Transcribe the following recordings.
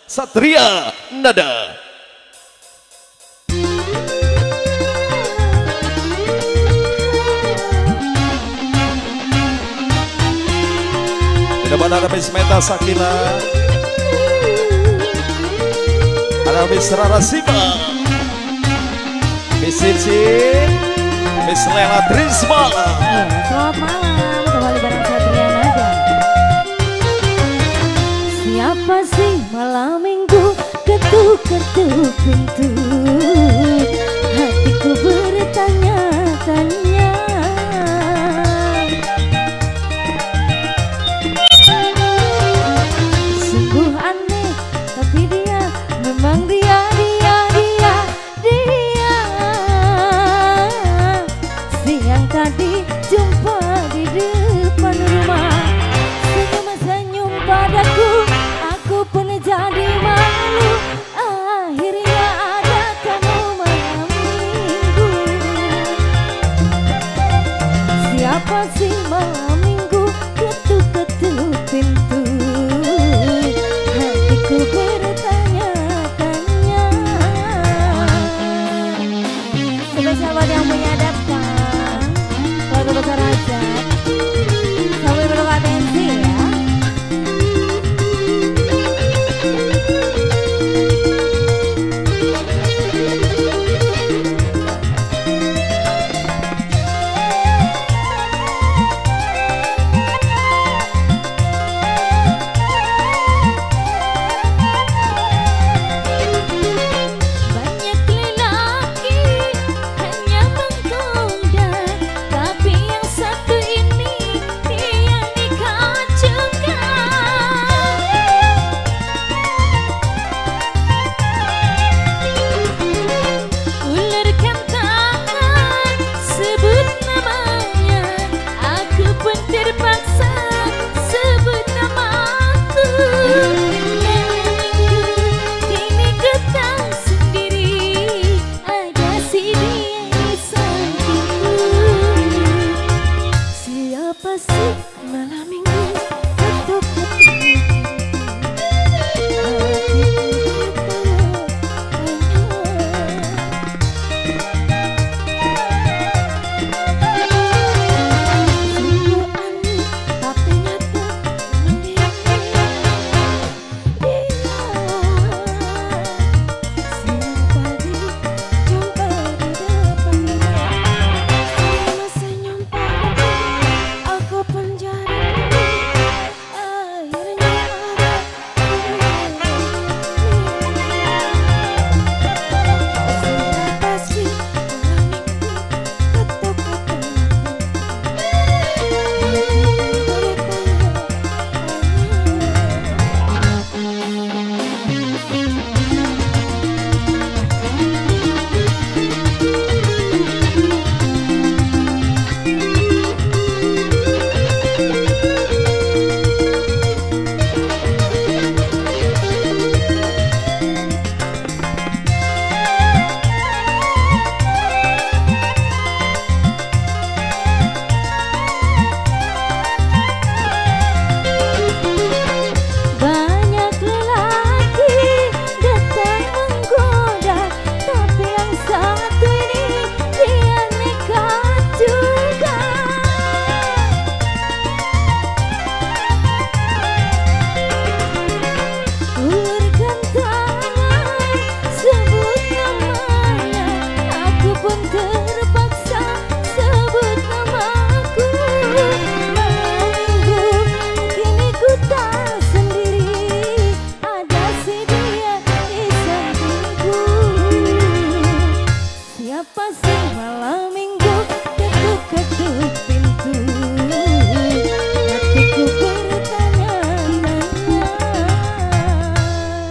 Satria Nada. Tidak ada Miss Meta Sakila, ada Miss Rara Siva, Miss Cici, Miss Lela Trisma. Ya, selamat malam, kembali bareng Satria Nada. Siapa sih malam minggu ketuk-ketuk pintu, hatiku bertanya-tanya. Sungguh aneh, tapi dia memang dia siang tadi jumpa di depan rumah, senyum-senyum padaku, aku pun jadi malu. Akhirnya ada kamu malam minggu. Siapa sih malam minggu ketuk-ketuk pintu, hatiku bertanya-tanya. Spesial buat yang menyadapkan keluarga besar aja, sampai berapa atensi ya.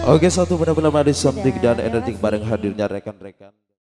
Oke, satu benar-benar manis, something dan energi bareng hadirnya rekan-rekan.